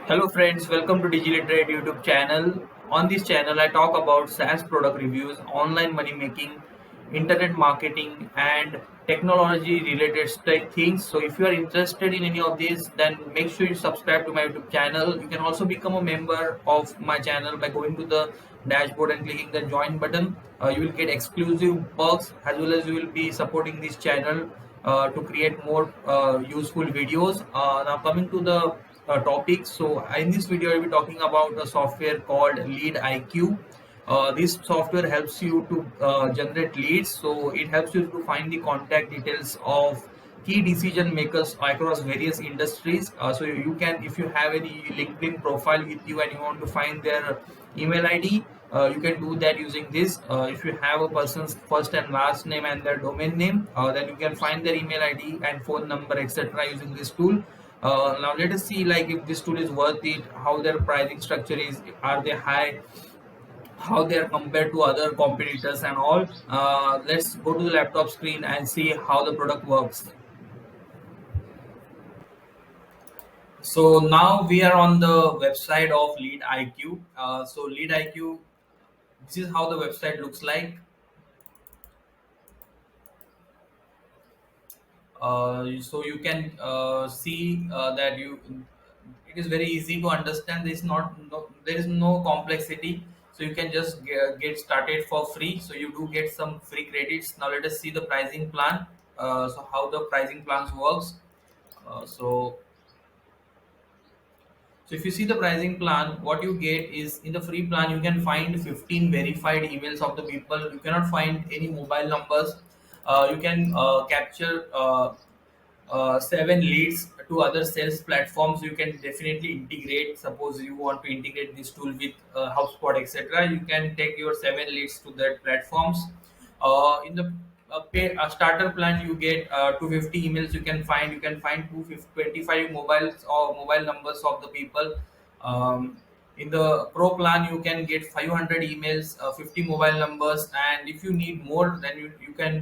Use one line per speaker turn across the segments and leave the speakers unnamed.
Hello friends, welcome to DigiLiterate YouTube channel. On this channel, I talk about SaaS product reviews, online money making, internet marketing, and technology related things. So if you are interested in any of these, then make sure you subscribe to my YouTube channel. You can also become a member of my channel by going to the dashboard and clicking the join button. You will get exclusive perks as well as you will be supporting this channel to create more useful videos. Now coming to the topic. So in this video, I'll be talking about a software called LeadIQ. This software helps you to generate leads. So it helps you to find the contact details of key decision makers across various industries. So you can, if you have any LinkedIn profile with you and you want to find their email ID, you can do that using this. If you have a person's first and last name and their domain name, then you can find their email ID and phone number, etc., using this tool. Now let us see like if this tool is worth it, how their pricing structure is, are they high, how they are compared to other competitors and all. Let's go to the laptop screen and see how the product works. So now we are on the website of LeadIQ. So LeadIQ, this is how the website looks like. So you can see that you it is very easy to understand. There is no complexity, so you can just get started for free. So you do get some free credits. Now let us see the pricing plan. So how the pricing plans works. So if you see the pricing plan, what you get is in the free plan, you can find 15 verified emails of the people. You cannot find any mobile numbers. You can capture 7 leads to other sales platforms. You can definitely integrate. Suppose you want to integrate this tool with HubSpot, etc. You can take your 7 leads to that platforms. In the starter plan, you get 250 emails. You can find 225 mobiles or mobile numbers of the people. In the pro plan, you can get 500 emails, 50 mobile numbers, and if you need more, then you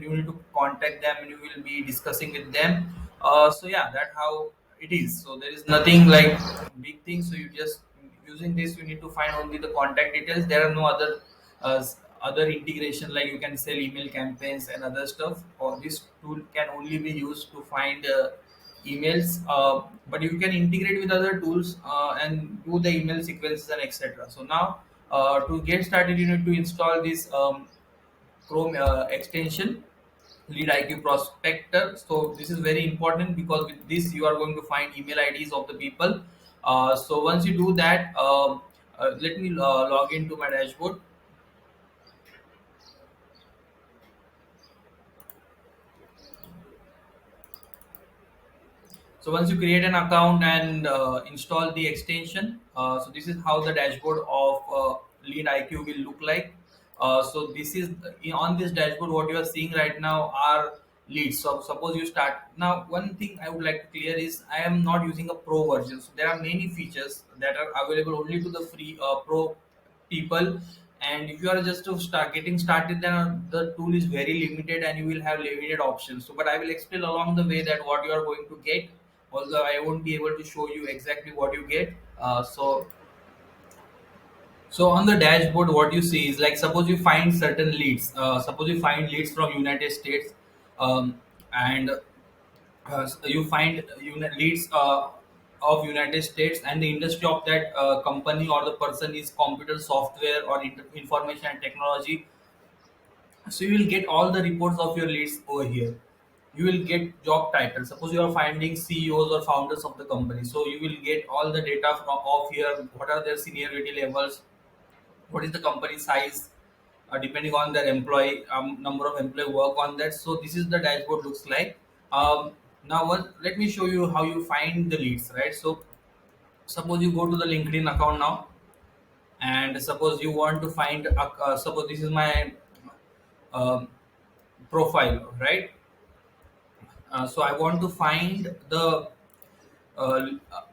need to contact them and you will be discussing with them. So yeah, that's how it is. So there is nothing like big thing. So you just using this, you need to find only the contact details. There are no other integration like you can sell email campaigns and other stuff. Or this tool can only be used to find emails, but you can integrate with other tools and do the email sequences and etc. So now to get started, you need to install this Chrome extension, LeadIQ Prospector. So this is very important because with this you are going to find email IDs of the people. So once you do that, let me log into my dashboard. So once you create an account and install the extension, so this is how the dashboard of LeadIQ will look like. So this is on this dashboard. What you are seeing right now are leads. So suppose you start now. One thing I would like to clear is I am not using a pro version. So there are many features that are available only to the free pro people. And if you are just to start getting started, then the tool is very limited and you will have limited options. So but I will explain along the way that what you are going to get, although I won't be able to show you exactly what you get. So on the dashboard, what you see is like suppose you find certain leads. Suppose you find leads from United States, and you find leads of United States, and the industry of that company or the person is computer software or information and technology. So you will get all the reports of your leads over here. You will get job title. Suppose you are finding CEOs or founders of the company, so you will get all the data from of here. What are their seniority levels, what is the company size, depending on their employee number of employee work on that. So this is the dashboard looks like. Now let me show you how you find the leads, right? So suppose you go to the LinkedIn account now, and suppose you want to find suppose this is my um profile, right? So I want to find the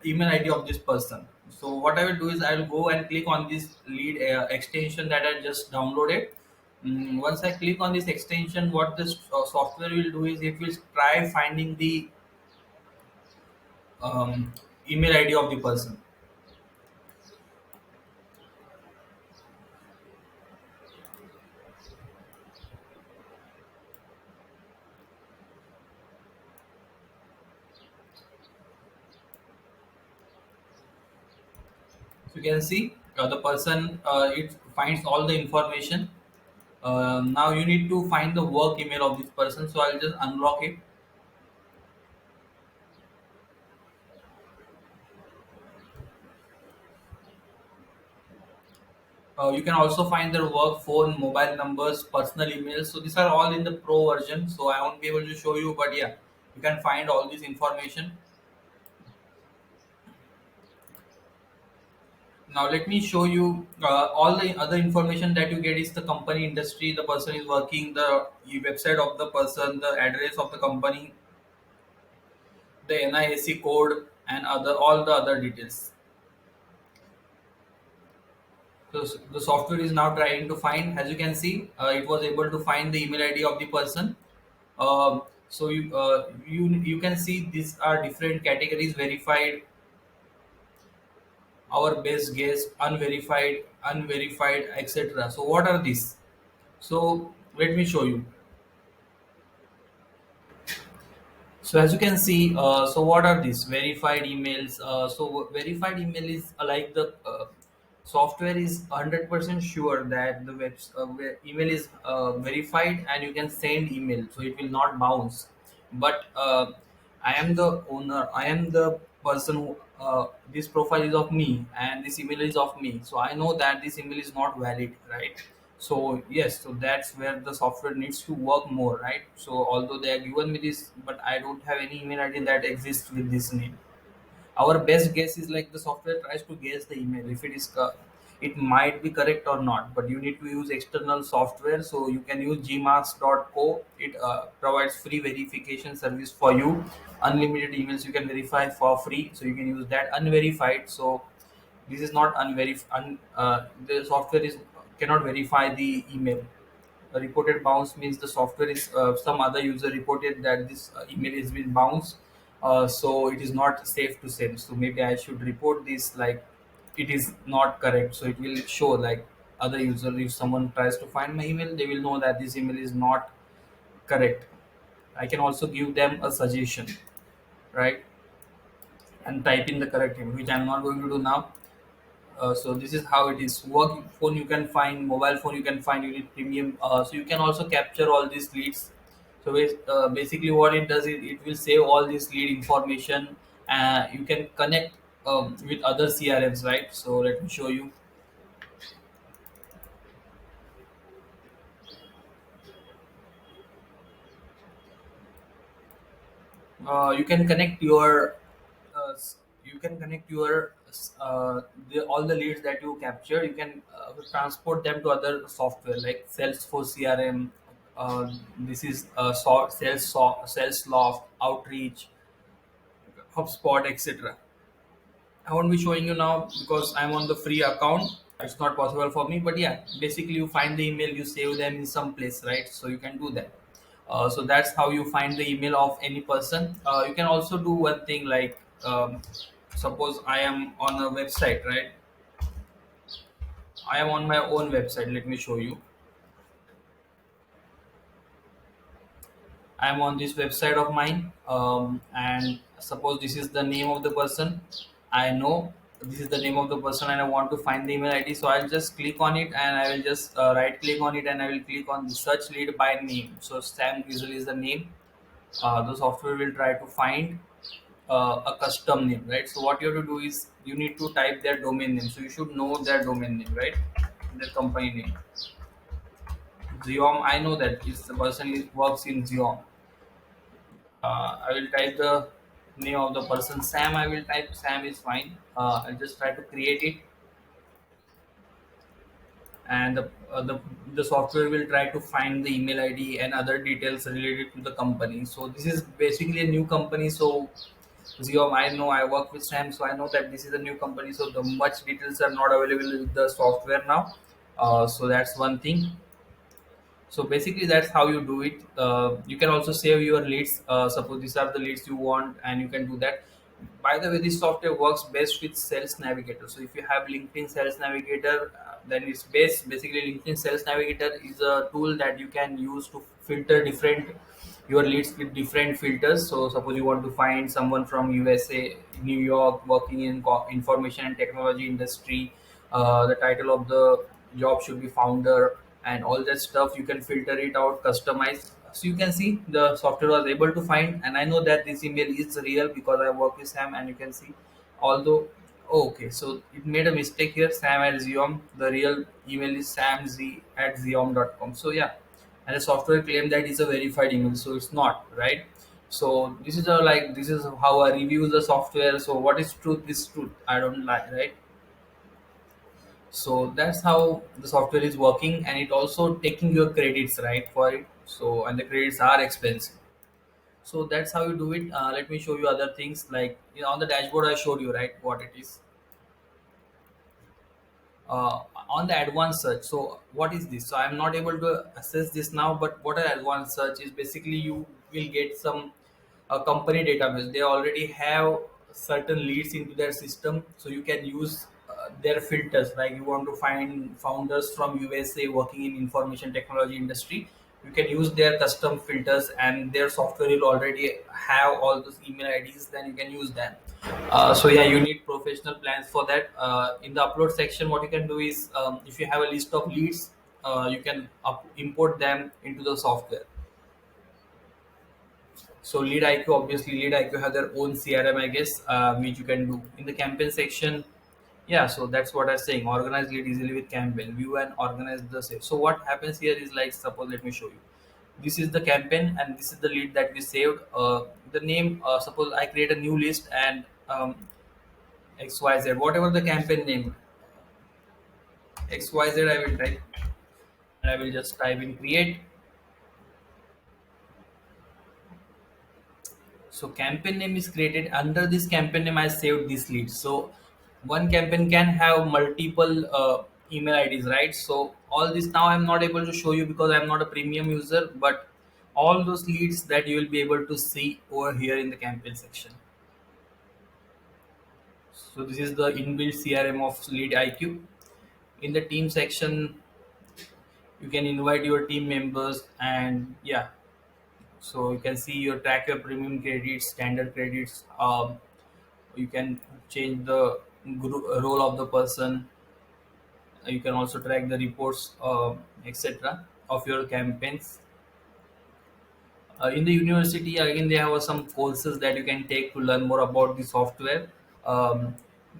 email ID of this person. So what I will do is I will go and click on this lead extension that I just downloaded. Once I click on this extension, what this software will do is it will try finding the um, email ID of the person. You can see the person, it finds all the information. Now you need to find the work email of this person, so I'll just unlock it. You can also find their work phone, mobile numbers, personal emails. So these are all in the pro version. So I won't be able to show you, but yeah, you can find all this information. Now let me show you all the other information that you get is the company industry, the person is working, the website of the person, the address of the company, the NIAC code, and other all the other details. So the software is now trying to find, as you can see, it was able to find the email ID of the person. So you can see these are different categories: verified, our best guess, unverified, etc. So what are these? So let me show you. So as you can see, so what are these verified emails? So verified email is like the software is 100% sure that the email is verified and you can send email, so it will not bounce. But I am the owner. I am the person who this profile is of me and this email is of me. So I know that this email is not valid, right? So yes, so that's where the software needs to work more, right? So although they have given me this, but I don't have any email ID that exists with this name. Our best guess is like the software tries to guess the email if it is it might be correct or not, but you need to use external software. So you can use gmask.co. It provides free verification service for you. Unlimited emails you can verify for free, so you can use that. Unverified, so this is not the software is cannot verify the email. A reported bounce means the software is some other user reported that this email has been bounced, so it is not safe to send. So maybe I should report this like it is not correct. So it will show like other user, if someone tries to find my email, they will know that this email is not correct. I can also give them a suggestion, right, and type in the correct email, which I'm not going to do now. So this is how it is. Work phone you can find, mobile phone you can find, unit premium. So you can also capture all these leads. So basically, what it does is it will save all this lead information. You can connect with other CRMs, right? So let me show you. You can connect your you can connect your all the leads that you capture. You can transport them to other software like Salesforce CRM. This is Salesloft, Outreach, HubSpot, etc. I won't be showing you now because I'm on the free account. It's not possible for me, but yeah, basically you find the email, you save them in some place, right? So you can do that. So that's how you find the email of any person. You can also do one thing like, suppose I am on a website, right? I am on my own website. Let me show you. I am on this website of mine, and suppose this is the name of the person. I know this is the name of the person, and I want to find the email ID. So I'll just click on it, and I will just right click on it, and I will click on the search lead by name. So Sam Grizzle is the name. The software will try to find a custom name, right? So what you have to do is you need to type their domain name. So you should know their domain name, right? Their company name. Xiom, I know that is the person is, works in Xiom. I will type the name of the person Sam. I will type Sam is fine. I'll just try to create it, and the software will try to find the email ID and other details related to the company. So this is basically a new company. So Ziom, I know I work with Sam, so I know that this is a new company. So the much details are not available with the software now. So that's one thing. So basically, that's how you do it. You can also save your leads. Suppose these are the leads you want, and you can do that. By the way, this software works best with Sales Navigator. So if you have LinkedIn Sales Navigator, then it's best. Basically, LinkedIn Sales Navigator is a tool that you can use to filter different your leads with different filters. So suppose you want to find someone from USA, New York, working in information and technology industry. The title of the job should be founder, and all that stuff. You can filter it out, customize. So you can see the software was able to find, and I know that this email is real because I work with Sam, and you can see, although, okay, so it made a mistake here, Sam at Xeom. The real email is samz@xeom.com. So yeah, and the software claimed that it's a verified email, so it's not, right? So this is a, like, this is how I review the software. So what is truth is truth. I don't lie, right? So that's how the software is working, and it also taking your credits, right, for it. So, and the credits are expensive. So that's how you do it. Let me show you other things, like, on the dashboard I showed you, right, what it is. On the advanced search, so what is this? So I'm not able to assess this now, but what an advanced search is, basically you will get some company database. They already have certain leads into their system, so you can use their filters. Like, you want to find founders from USA working in information technology industry, you can use their custom filters, and their software will already have all those email IDs, then you can use them. So yeah, you need professional plans for that. In the upload section, what you can do is, if you have a list of leads, you can import them into the software. So LeadIQ, obviously LeadIQ has their own CRM, I guess, which you can do in the campaign section. Yeah, so that's what I'm saying. Organize lead easily with campaign. View and organize the save. So what happens here is, like, suppose, let me show you. This is the campaign, and this is the lead that we saved. The name. Suppose I create a new list, and XYZ, whatever the campaign name, XYZ, I will type, and I will just type in create. So campaign name is created. Under this campaign name, I saved this lead. So one campaign can have multiple email IDs, right? So all this now I'm not able to show you because I'm not a premium user, but all those leads that you will be able to see over here in the campaign section. So this is the inbuilt CRM of LeadIQ. In the team section, you can invite your team members, and yeah, so you can see your track your premium credits, standard credits. You can change the role of the person. You can also track the reports, etc., of your campaigns. In the university, again, they have some courses that you can take to learn more about the software.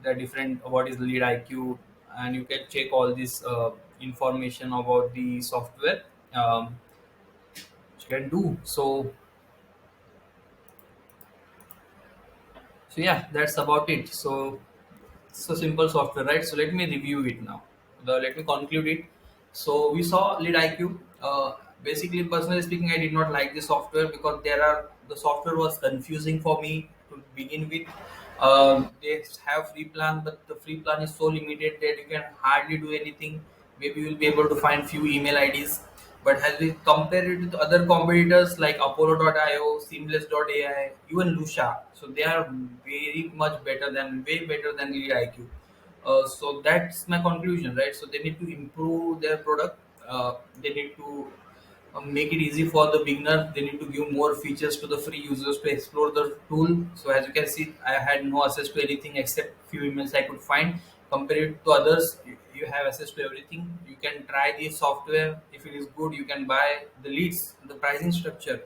The different, what is lead IQ, and you can check all this information about the software. You can do so. So yeah, that's about it. So it's a simple software, right? So let me review it now. Let me conclude it. So we saw LeadIQ. Basically, personally speaking, I did not like the software because the software was confusing for me to begin with. They have free plan, but the free plan is so limited that you can hardly do anything. Maybe you will be able to find few email IDs. But as we compare it with other competitors like Apollo.io, Seamless.ai, even Lucia, so they are very much better than, way better than LeadIQ. So that's my conclusion, right? So they need to improve their product. They need to make it easy for the beginner. They need to give more features to the free users to explore the tool. So as you can see, I had no access to anything except few emails I could find. Compared to others, you have access to everything. You can try the software. If it is good, you can buy the leads. The pricing structure,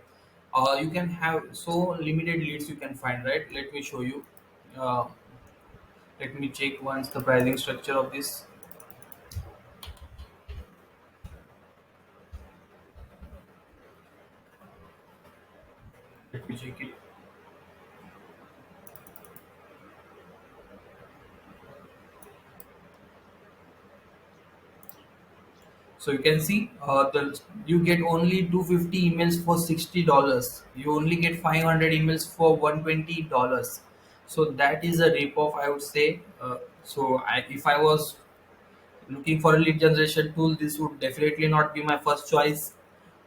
you can have so limited leads you can find, right? Let me show you. Uh, Let me check once the pricing structure of this. Let me check it. So you can see, you get only 250 emails for $60. You only get 500 emails for $120. So that is a rip off, I would say. If I was looking for a lead generation tool, this would definitely not be my first choice.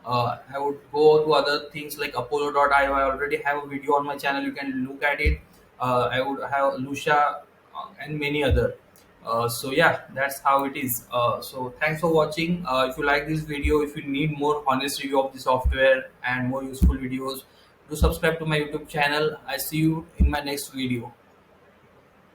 I would go to other things like Apollo.io. I already have a video on my channel. You can look at it. I would have Lucia, and many other. So yeah, that's how it is. So thanks for watching. If you like this video, if you need more honest review of the software and more useful videos, do subscribe to my YouTube channel. I see you in my next video.